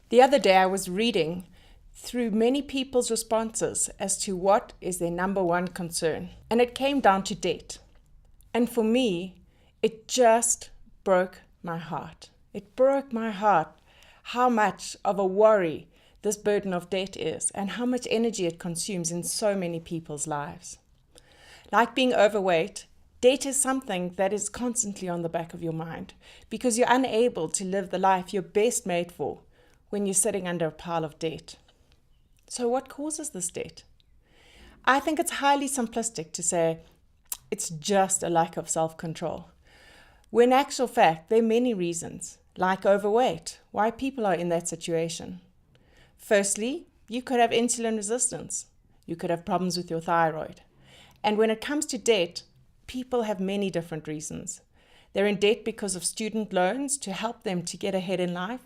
The other day I was reading through many people's responses as to what is their number one concern. And it came down to debt. And for me, it just broke my heart. It broke my heart how much of a worry this burden of debt is and how much energy it consumes in so many people's lives. Like being overweight, debt is something that is constantly on the back of your mind because you're unable to live the life you're best made for when you're sitting under a pile of debt. So what causes this debt? I think it's highly simplistic to say it's just a lack of self-control, when in actual fact there are many reasons, like overweight, why people are in that situation. Firstly, you could have insulin resistance. You could have problems with your thyroid. And when it comes to debt, people have many different reasons. They're in debt because of student loans to help them to get ahead in life.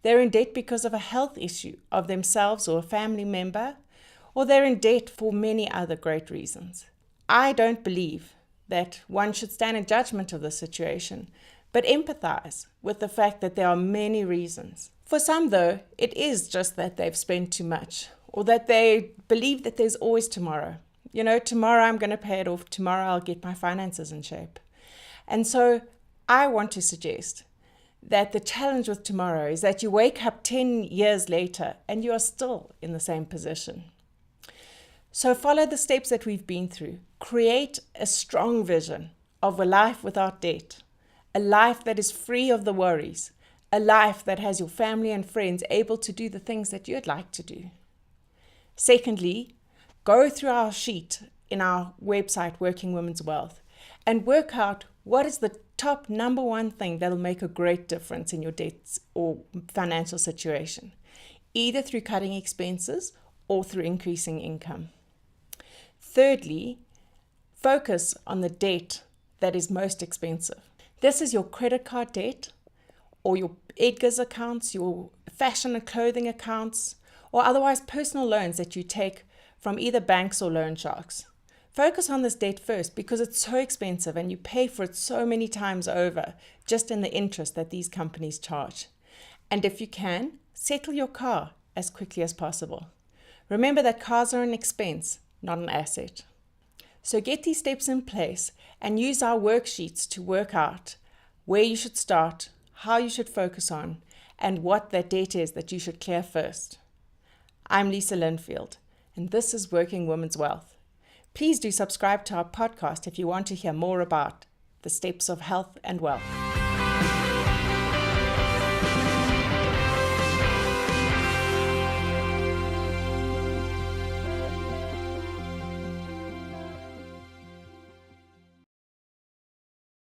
They're in debt because of a health issue of themselves or a family member, or they're in debt for many other great reasons. I don't believe that one should stand in judgment of the situation, but empathize with the fact that there are many reasons. For some, though, it is just that they've spent too much, or that they believe that there's always tomorrow. Tomorrow I'm going to pay it off. Tomorrow I'll get my finances in shape. And so I want to suggest that the challenge with tomorrow is that you wake up 10 years later and you are still in the same position. So follow the steps that we've been through. Create a strong vision of a life without debt, a life that is free of the worries, a life that has your family and friends able to do the things that you'd like to do. Secondly, go through our sheet in our website, Working Women's Wealth, and work out what is the top number one thing that'll make a great difference in your debts or financial situation, either through cutting expenses or through increasing income. Thirdly, focus on the debt that is most expensive. This is your credit card debt or your Edgar's accounts, your fashion and clothing accounts, or otherwise personal loans that you take from either banks or loan sharks. Focus on this debt first because it's so expensive and you pay for it so many times over just in the interest that these companies charge. And if you can, settle your car as quickly as possible. Remember that cars are an expense, not an asset. So get these steps in place and use our worksheets to work out where you should start, how you should focus on, and what that debt is that you should clear first. I'm Lisa Linfield, and this is Working Women's Wealth. Please do subscribe to our podcast if you want to hear more about the steps of health and wealth.